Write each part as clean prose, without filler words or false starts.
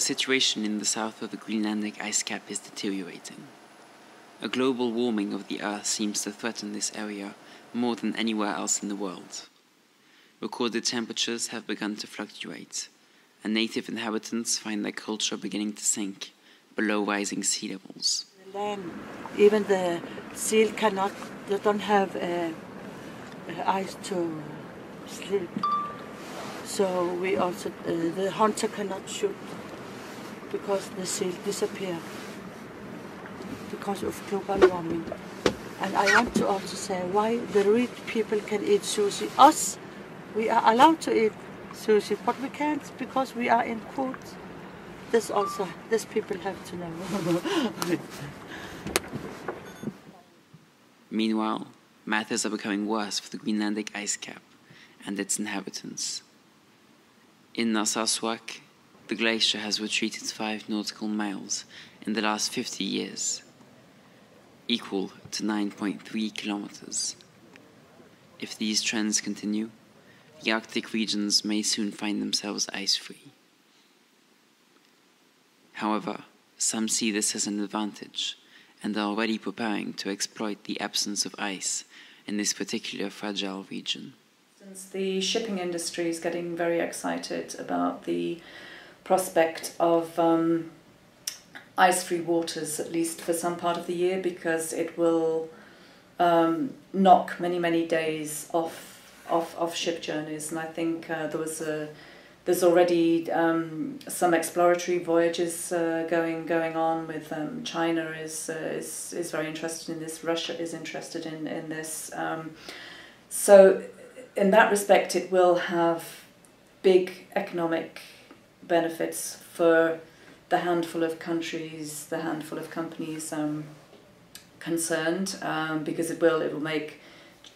The situation in the south of the Greenlandic Ice Cap is deteriorating. A global warming of the Earth seems to threaten this area more than anywhere else in the world. Recorded temperatures have begun to fluctuate, and native inhabitants find their culture beginning to sink below rising sea levels. The land, even the seal cannot, they don't have ice to sleep. So we also, the hunter cannot shoot because the seal disappear because of global warming. And I want to also say why the rich people can eat sushi. Us, we are allowed to eat sushi, but we can't because we are in quotes. This people have to know. Meanwhile, matters are becoming worse for the Greenlandic Ice Cap and its inhabitants. In Narsarsuaq, the glacier has retreated 5 nautical miles in the last 50 years, equal to 9.3 kilometers. If these trends continue, the Arctic regions may soon find themselves ice-free. However, some see this as an advantage and are already preparing to exploit the absence of ice in this particular fragile region. Since the shipping industry is getting very excited about the prospect of ice-free waters, at least for some part of the year, because it will knock many days off ship journeys. And I think there's already some exploratory voyages going on with China is very interested in this. Russia is interested in this. So in that respect, it will have big economic benefits for the handful of countries, the handful of companies concerned, because it will make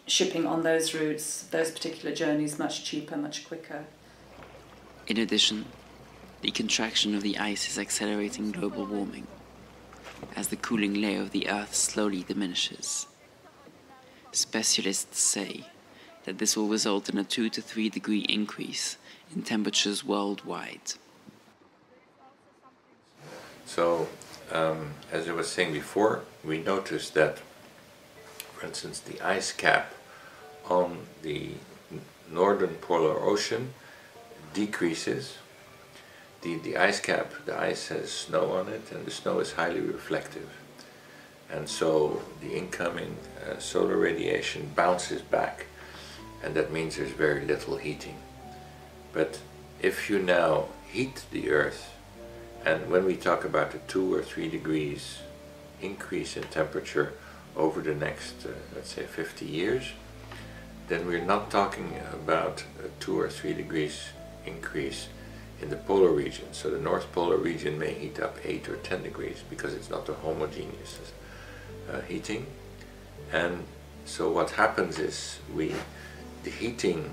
shipping on those routes, those particular journeys, much cheaper, much quicker. In addition, the contraction of the ice is accelerating global warming, as the cooling layer of the Earth slowly diminishes. Specialists say that this will result in a 2 to 3 degree increase in temperatures worldwide. So, as I was saying before, we noticed that, for instance, the ice cap on the northern polar ocean decreases. The ice cap, the ice has snow on it, and the snow is highly reflective. And so the incoming solar radiation bounces back, and that means there's very little heating. But if you now heat the Earth, and when we talk about a 2 or 3 degrees increase in temperature over the next, let's say, 50 years, then we're not talking about a 2 or 3 degrees increase in the polar region. So the North Polar region may heat up 8 or 10 degrees because it's not a homogeneous heating. And so what happens is the heating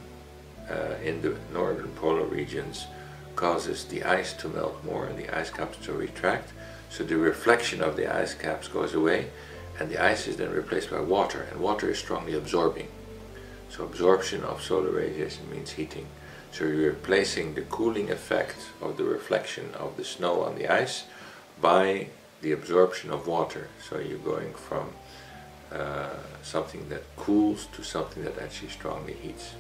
in the northern polar regions causes the ice to melt more and the ice caps to retract. So the reflection of the ice caps goes away, and the ice is then replaced by water, and water is strongly absorbing. So absorption of solar radiation means heating. So you're replacing the cooling effect of the reflection of the snow on the ice by the absorption of water. So you're going from something that cools to something that actually strongly heats.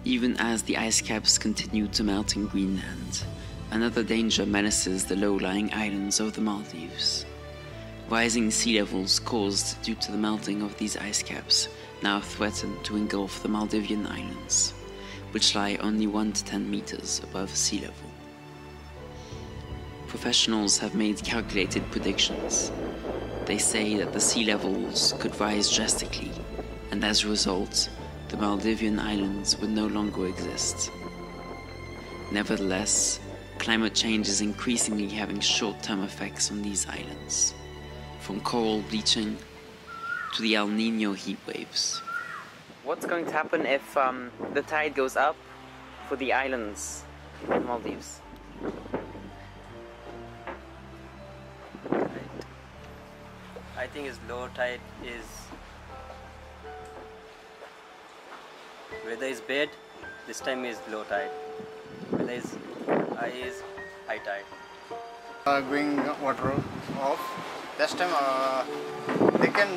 Even as the ice caps continue to melt in Greenland, another danger menaces the low-lying islands of the Maldives. Rising sea levels caused due to the melting of these ice caps now threaten to engulf the Maldivian islands, which lie only 1 to 10 meters above sea level. Professionals have made calculated predictions. They say that the sea levels could rise drastically, and as a result, the Maldivian islands would no longer exist. Nevertheless, climate change is increasingly having short-term effects on these islands, from coral bleaching to the El Niño heat waves. What's going to happen if the tide goes up for the islands in Maldives? I think its low tide is, weather is bad, this time is low tide. there is high tide. Going water off, that time they can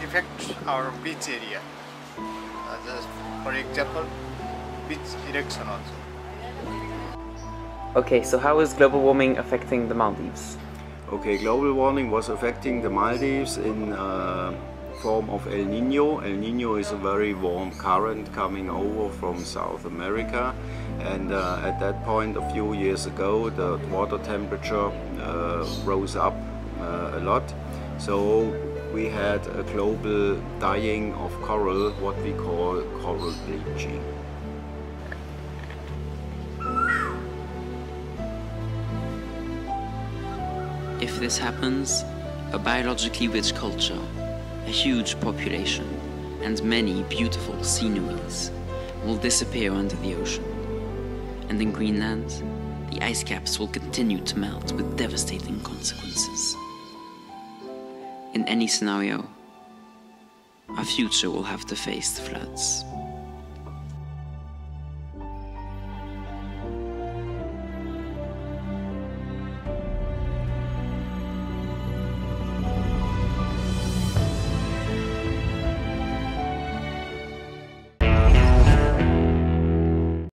affect our beach area. Just for example, beach erection also. Okay, so how is global warming affecting the Maldives? Okay, global warming was affecting the Maldives in form of El Nino. El Nino is a very warm current coming over from South America, and at that point a few years ago the water temperature rose up a lot, so we had a global dying of coral, what we call coral bleaching. If this happens, a biologically rich culture, a huge population, and many beautiful sceneries will disappear under the ocean. And in Greenland, the ice caps will continue to melt with devastating consequences. In any scenario, our future will have to face the floods.